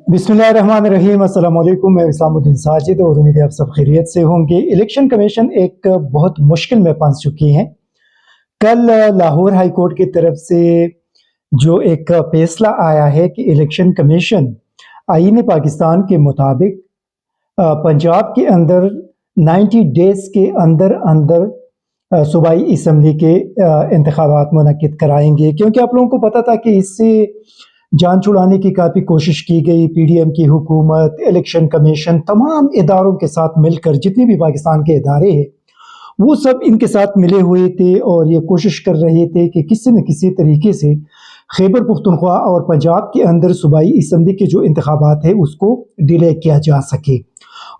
बिस्मिल्लाहिर्रहमानिर्रहीम। अस्सलाम वालेकुम। मैं इस्लामुद्दीन साजिद और उम्मीद है आप सब खैरियत से होंगे। इलेक्शन कमीशन एक बहुत मुश्किल में फंस चुकी है। कल लाहौर हाई कोर्ट की तरफ से जो एक फैसला आया है कि इलेक्शन कमीशन आईन पाकिस्तान के मुताबिक पंजाब के अंदर 90 डेज के अंदर अंदर सूबाई असम्बली के इंतखाबात मुनक्किद कराएंगे, क्योंकि आप लोगों को पता था कि इससे जान छुड़ाने की काफ़ी कोशिश की गई। पीडीएम की हुकूमत, इलेक्शन कमीशन, तमाम इदारों के साथ मिलकर जितने भी पाकिस्तान के इदारे हैं वो सब इनके साथ मिले हुए थे और ये कोशिश कर रहे थे कि किसी न किसी तरीके से खैबर पख्तूनख्वा और पंजाब के अंदर सूबाई असम्बली के जो इंतखाबात है उसको डिले किया जा सके।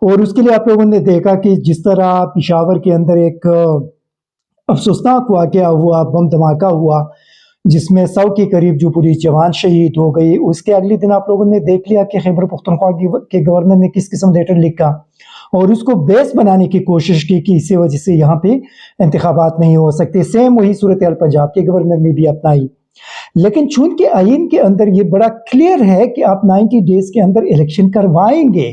और उसके लिए आप लोगों ने देखा कि जिस तरह पिशावर के अंदर एक अफसोसनाक वाक़या हुआ, बम धमाका हुआ, जिसमें 100 के करीब जो पुलिस जवान शहीद हो गए। उसके अगले दिन आप लोगों ने देख लिया कि खैबर पख्तूनख्वा के गवर्नर ने किस किस्म लेटर लिखा और उसको बेस बनाने की कोशिश की कि इसी वजह से यहाँ पे इंतखाबात नहीं हो सकते। सेम वही सूरत हाल पंजाब के गवर्नर ने भी अपनाई। लेकिन चूंकि आइन के अंदर ये बड़ा क्लियर है कि आप 90 डेज के अंदर इलेक्शन करवाएंगे,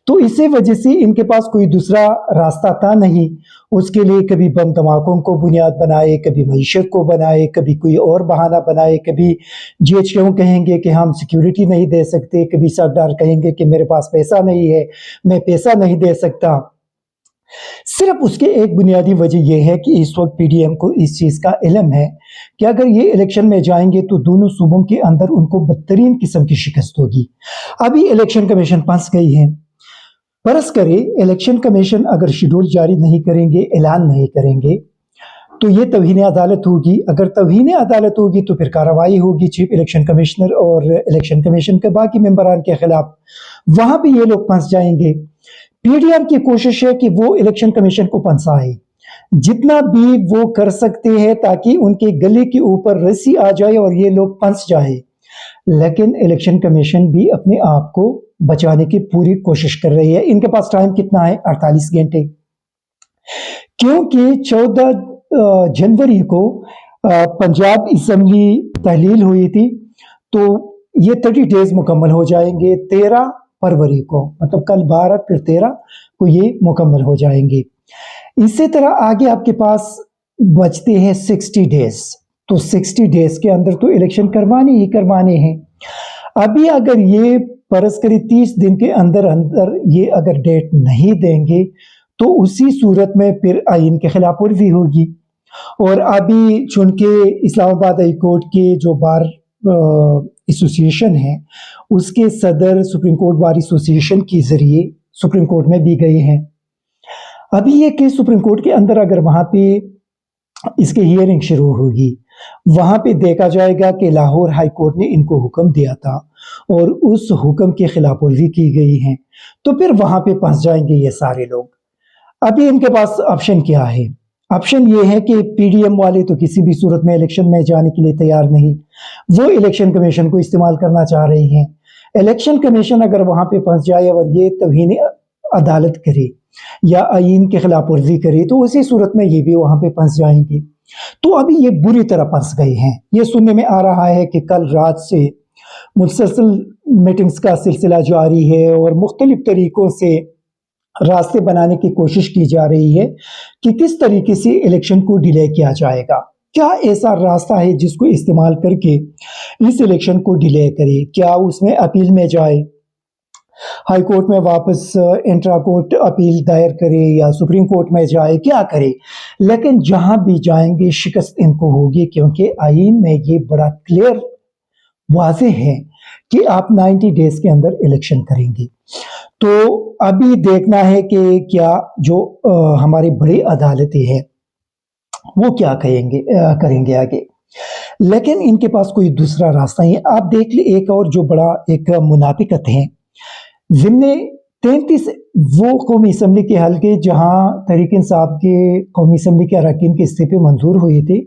तो इसी वजह से इनके पास कोई दूसरा रास्ता था नहीं। उसके लिए कभी बम धमाकों को बुनियाद बनाए, कभी मईशत को बनाए, कभी कोई और बहाना बनाए, कभी जीएचक्यू कहेंगे कि हम सिक्योरिटी नहीं दे सकते, कभी सरदार कहेंगे कि मेरे पास पैसा नहीं है, मैं पैसा नहीं दे सकता। सिर्फ उसके एक बुनियादी वजह यह है कि इस वक्त पीडीएम को इस चीज़ का इल्म है कि अगर ये इलेक्शन में जाएंगे तो दोनों सूबों के अंदर उनको बदतरीन किस्म की शिकस्त होगी। अभी इलेक्शन कमीशन फंस गई है। फर्ज करें इलेक्शन कमीशन अगर शेड्यूल जारी नहीं करेंगे, ऐलान नहीं करेंगे, तो ये तौहीन अदालत होगी। अगर तौहीन अदालत होगी तो फिर कार्रवाई होगी चीफ इलेक्शन कमिश्नर और इलेक्शन कमीशन के बाकी मेंबरान के खिलाफ। वहां पे ये लोग फंस जाएंगे। पीडीएम की कोशिश है कि वो इलेक्शन कमीशन को फंसाए जितना भी वो कर सकते हैं ताकि उनके गले के ऊपर रस्सी आ जाए और ये लोग फंस जाए। लेकिन इलेक्शन कमीशन भी अपने आप को बचाने की पूरी कोशिश कर रही है। इनके पास टाइम कितना है? 48 घंटे, क्योंकि 14 जनवरी को पंजाब असम्बली तहलील हुई थी, तो ये 30 डेज मुकम्मल हो जाएंगे 13 फरवरी को, मतलब कल 12 फिर 13 को ये मुकम्मल हो जाएंगे। इसी तरह आगे आपके पास बचते हैं 60 डेज, तो 60 डेज के अंदर तो इलेक्शन करवाने ही करवाने हैं। अभी अगर ये फर्ज करें 30 दिन के अंदर अंदर ये अगर डेट नहीं देंगे तो उसी सूरत में फिर आइन के खिलाफ वर्जी होगी। और अभी चूंकि इस्लामाबाद हाई कोर्ट के जो बार एसोसिएशन है उसके सदर सुप्रीम कोर्ट बार एसोसिएशन के जरिए सुप्रीम कोर्ट में भी गए हैं। अभी ये केस सुप्रीम कोर्ट के अंदर अगर वहां पे इसकी हियरिंग शुरू होगी, वहां पे देखा जाएगा कि लाहौर हाई कोर्ट ने इनको हुक्म दिया था और उस हुक्म की खिलाफ वर्जी की गई है, तो फिर वहां पे फंस जाएंगे ये सारे लोग। अभी इनके पास ऑप्शन क्या है? ऑप्शन ये है कि पीडीएम वाले तो किसी भी सूरत में इलेक्शन में जाने के लिए तैयार नहीं, वो इलेक्शन कमीशन को इस्तेमाल करना चाह रहे हैं। इलेक्शन कमीशन अगर वहां पे फंस जाए और ये तौहीन अदालत करे या आइन के खिलाफ वर्जी करे तो उसी सूरत में ये भी वहां पे फंस जाएंगे। तो अभी ये बुरी तरह फंस गए हैं। ये सुनने में आ रहा है कि कल रात से मुसलसल मीटिंग्स का सिलसिला जारी है और मुख्तलिफ तरीकों से रास्ते बनाने की कोशिश की जा रही है कि किस तरीके से इलेक्शन को डिले किया जाएगा। क्या ऐसा रास्ता है जिसको इस्तेमाल करके इस इलेक्शन को डिले करे? क्या उसमें अपील में जाए, हाई कोर्ट में वापस इंट्रा कोर्ट अपील दायर करे या सुप्रीम कोर्ट में जाए, क्या करे? लेकिन जहां भी जाएंगे शिकस्त इनको होगी, क्योंकि आइन में ये बड़ा क्लियर वाज़ेह है कि आप 90 डेज के अंदर इलेक्शन करेंगे। तो अभी देखना है कि क्या जो हमारी बड़ी अदालतें हैं वो क्या करेंगे आगे। लेकिन इनके पास कोई दूसरा रास्ता नहीं है। आप देख ले एक और जो बड़ा एक मुनाफिकत है, जिनने 33 वो कौमी असम्बली के हल्के जहां तहरीक इंसाफ के कौमी असम्बली के अरकान के इस्तीफे मंजूर हुए थे,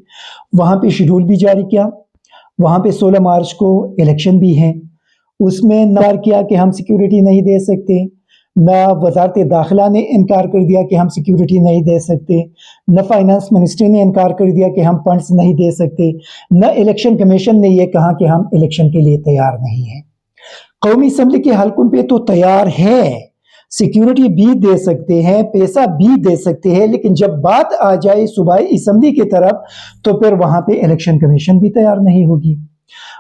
वहां पे शेड्यूल भी जारी किया। वहां पे 16 मार्च को इलेक्शन भी हैं। उसमें इनकार किया कि हम सिक्योरिटी नहीं दे सकते, न वजारत दाखिला ने इनकार कर दिया कि हम सिक्योरिटी नहीं दे सकते, न फाइनेंस मिनिस्ट्री ने इनकार कर दिया कि हम फंड्स नहीं दे सकते, न इलेक्शन कमीशन ने यह कहा कि हम इलेक्शन के लिए तैयार नहीं हैं। قومی اسمبلی کے حلقوں پہ تو تیار ہے، سیکیورٹی بھی دے سکتے ہیں، پیسہ بھی دے سکتے ہیں، لیکن جب بات آ جائے صوبائی اسمبلی کی طرف تو پھر وہاں پہ الیکشن کمیشن بھی تیار نہیں ہوگی،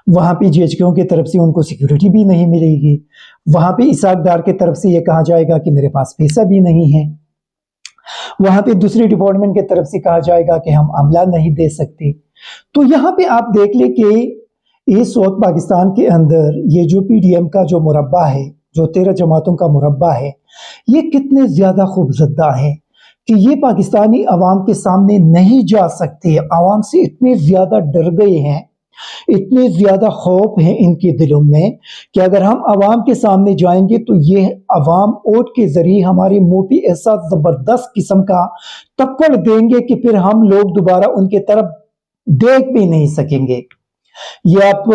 وہاں پہ جی ایچ کیوں کی طرف سے ان کو سیکیورٹی بھی نہیں ملے گی، وہاں پہ اسحاق ڈار کی طرف سے یہ کہا جائے گا کہ میرے پاس پیسہ بھی نہیں ہے، وہاں پہ دوسری ڈپارٹمنٹ کی طرف سے کہا جائے گا کہ ہم عملہ نہیں دے سکتے۔ تو یہاں پہ آپ دیکھ لیں کہ اس وقت پاکستان کے اندر یہ جو پی ڈی ایم کا جو مربع ہے، جو 13 جماعتوں کا مربع ہے، یہ کتنے زیادہ خوفزدہ ہے کہ یہ پاکستانی عوام کے سامنے نہیں جا سکتے، عوام سے اتنے زیادہ ڈر گئے ہیں، اتنے زیادہ خوف ہیں ان کے دلوں میں کہ اگر ہم عوام کے سامنے جائیں گے تو یہ عوام ووٹ کے ذریعے ہمارے منہ پہ ایسا زبردست قسم کا تپڑ دیں گے کہ پھر ہم لوگ دوبارہ ان کے طرف دیکھ بھی نہیں سکیں گے۔ یہ آپ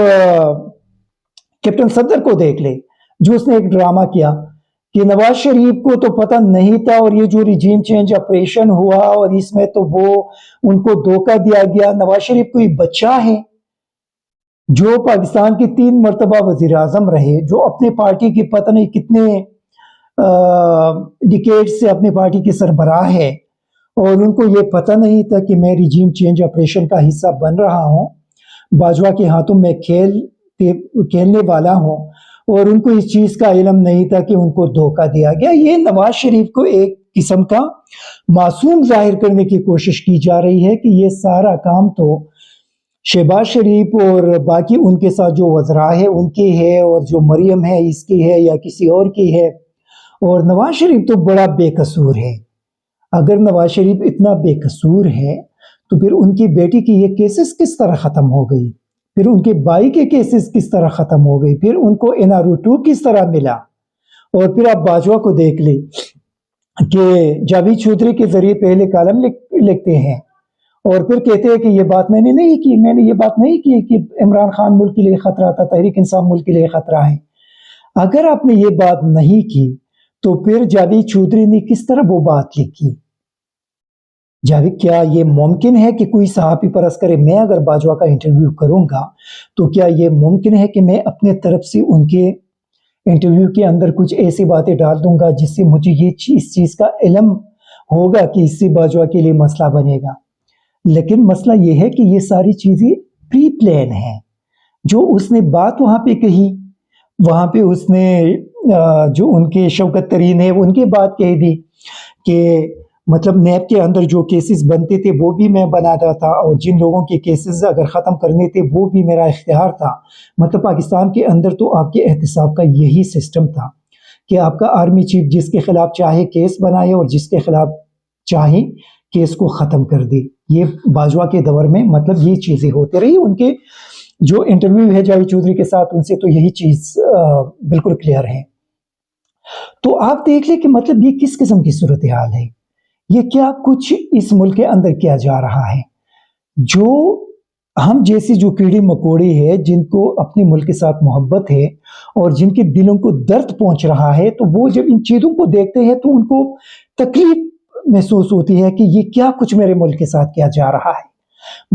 کیپٹن صدر کو دیکھ لیں، جو اس نے ایک ڈرامہ کیا کہ نواز شریف کو تو پتہ نہیں تھا اور یہ جو ریجیم چینج آپریشن ہوا اور اس میں تو وہ ان کو دھوکہ دیا گیا۔ نواز شریف کوئی بچہ ہے جو پاکستان کے 3 مرتبہ وزیر اعظم رہے، جو اپنے پارٹی کی پتہ نہیں کتنے ڈیکیڈ سے اپنے پارٹی کے سربراہ ہے، اور ان کو یہ پتہ نہیں تھا کہ میں ریجیم چینج آپریشن کا حصہ بن رہا ہوں، باجوہ کے ہاتھوں میں کھیلنے والا ہوں، اور ان کو اس چیز کا علم نہیں تھا کہ ان کو دھوکہ دیا گیا۔ یہ نواز شریف کو ایک قسم کا معصوم ظاہر کرنے کی کوشش کی جا رہی ہے کہ یہ سارا کام تو شہباز شریف اور باقی ان کے ساتھ جو وزراء ہے ان کی ہے، اور جو مریم ہے اس کی ہے یا کسی اور کی ہے، اور نواز شریف تو بڑا بے قصور ہے۔ اگر نواز شریف اتنا بے قصور ہے تو پھر ان کی بیٹی کی یہ کیسز کس طرح ختم ہو گئی، پھر ان کے بھائی کے کیسز کس طرح ختم ہو گئی، پھر ان کو NRO2 کس طرح ملا، اور پھر آپ باجوہ کو دیکھ لیں کہ جاوید چودھری کے ذریعے پہلے کالم لکھتے ہیں اور پھر کہتے ہیں کہ یہ بات میں نے نہیں کی، میں نے یہ بات نہیں کی کہ عمران خان ملک کے لیے خطرہ تھا، تحریک انصاف ملک کے لیے خطرہ ہے۔ اگر آپ نے یہ بات نہیں کی تو پھر جاوید چودھری نے کس طرح وہ بات لکھی؟ جاوید، کیا یہ ممکن ہے کہ کوئی صحافی پرست کرے؟ میں اگر باجوہ کا انٹرویو کروں گا تو کیا یہ ممکن ہے کہ میں اپنے طرف سے ان کے انٹرویو کے اندر کچھ ایسی باتیں ڈال دوں گا جس سے مجھے اس چیز کا علم ہوگا کہ اس سے باجوہ کے لیے مسئلہ بنے گا؟ لیکن مسئلہ یہ ہے کہ یہ ساری چیزیں پری پلان ہیں۔ جو اس نے بات وہاں پہ کہی، وہاں پہ اس نے جو ان کے شوکت ترین ہے ان کی بات کہہ دی کہ مطلب نیب کے اندر جو کیسز بنتے تھے وہ بھی میں بناتا تھا، اور جن لوگوں کے کیسز اگر ختم کرنے تھے وہ بھی میرا اختیار تھا۔ مطلب پاکستان کے اندر تو آپ کے احتساب کا یہی سسٹم تھا کہ آپ کا آرمی چیف جس کے خلاف چاہے کیس بنائے اور جس کے خلاف چاہے کیس کو ختم کر دے۔ یہ باجوہ کے دور میں مطلب یہ چیزیں ہوتی رہی۔ ان کے جو انٹرویو ہے جاوید چودھری کے ساتھ، ان سے تو یہی چیز بالکل کلیئر ہے۔ تو آپ دیکھ لیں کہ مطلب یہ کس قسم کی صورتحال ہے، یہ کیا کچھ اس ملک کے اندر کیا جا رہا ہے۔ جو ہم جیسی جو کیڑے مکوڑے ہیں جن کو اپنے ملک کے ساتھ محبت ہے اور جن کے دلوں کو درد پہنچ رہا ہے، تو وہ جب ان چیزوں کو دیکھتے ہیں تو ان کو تکلیف محسوس ہوتی ہے کہ یہ کیا کچھ میرے ملک کے ساتھ کیا جا رہا ہے۔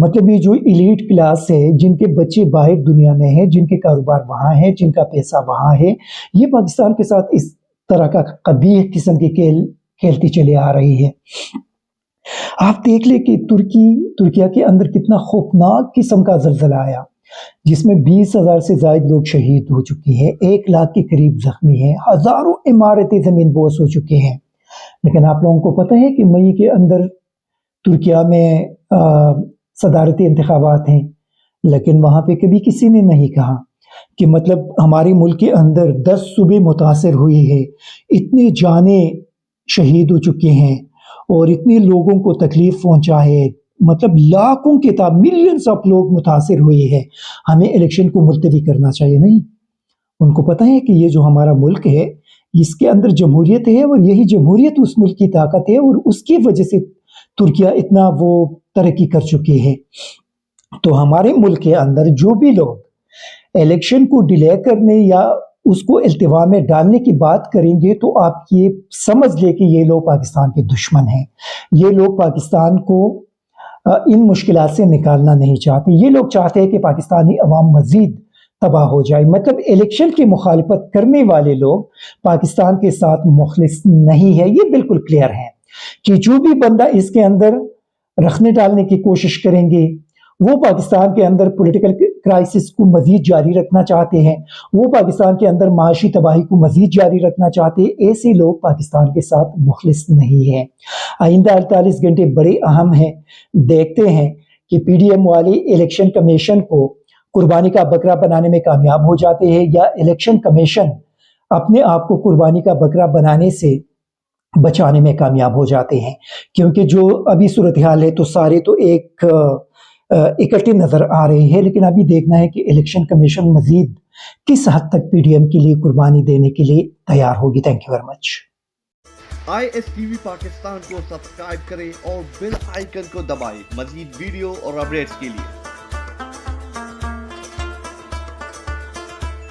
مطلب یہ جو ایلیٹ کلاس ہے، جن کے بچے باہر دنیا میں ہیں، جن کے کاروبار وہاں ہے، جن کا پیسہ وہاں ہے، یہ پاکستان کے ساتھ اس طرح کا قبیح قسم کی کھیلتی چلے آ رہی ہے۔ آپ دیکھ لیں کہ ترکیہ کے اندر کتنا خوفناک قسم کا زلزلہ آیا، جس میں 20,000 سے زائد لوگ شہید ہو چکے ہیں، 1 لاکھ کے قریب زخمی ہیں، ہزاروں عمارتیں زمین بوس ہو چکے ہیں۔ لیکن آپ لوگوں کو پتہ ہے کہ مئی کے اندر ترکیہ میں صدارتی انتخابات ہیں، لیکن وہاں پہ کبھی کسی نے نہیں کہا کہ مطلب ہمارے ملک کے اندر 10 صوبے متاثر ہوئی ہے، اتنے جانیں شہید ہو چکے ہیں اور اتنے لوگوں کو تکلیف پہنچا ہے، مطلب لاکھوں کے ملینز آف لوگ متاثر ہوئے ہیں، ہمیں الیکشن کو ملتوی کرنا چاہیے۔ نہیں، ان کو پتہ ہے کہ یہ جو ہمارا ملک ہے اس کے اندر جمہوریت ہے، اور یہی جمہوریت اس ملک کی طاقت ہے، اور اس کی وجہ سے ترکیہ اتنا وہ ترقی کر چکے ہیں۔ تو ہمارے ملک کے اندر جو بھی لوگ الیکشن کو ڈیلے کرنے یا اس کو التوا میں ڈالنے کی بات کریں گے تو آپ یہ سمجھ لیں کہ یہ لوگ پاکستان کے دشمن ہیں، یہ لوگ پاکستان کو ان مشکلات سے نکالنا نہیں چاہتے، یہ لوگ چاہتے ہیں کہ پاکستانی عوام مزید तबाह हो जाए। मतलब इलेक्शन की मुखालफत करने वाले लोग पाकिस्तान के साथ मुखलिस नहीं है, ये बिल्कुल क्लियर है कि जो भी बंदा इसके अंदर रखने डालने की कोशिश करेंगे, वो पाकिस्तान के अंदर पॉलिटिकल क्राइसिस को मजीद जारी रखना चाहते हैं, वो पाकिस्तान के अंदर माशी तबाही को मजीद जारी रखना चाहते हैं। ऐसे लोग पाकिस्तान के साथ मुखलिस नहीं हैं। आइंदा 48 घंटे बड़े अहम हैं। देखते हैं कि पीडीएम वाले इलेक्शन कमीशन को कुर्बानी का बकरा बनाने में कामयाब हो जाते हैं, या इलेक्शन कमीशन अपने आप को कुर्बानी का बकरा बनाने से बचाने में कामयाब हो जाते हैं। क्योंकि जो अभी सूरत हाल है तो सारे तो एक इकट्ठे नजर आ रहे हैं, लेकिन अभी देखना है कि इलेक्शन कमीशन मजीद किस हद तक पीडीएम के लिए कुर्बानी देने के लिए तैयार होगी। Thank you very much. ISTV Pakistan को सब्सक्राइब करें और बेल आइकन को दबाएं मजीद वीडियो और अपडेट्स के लिए।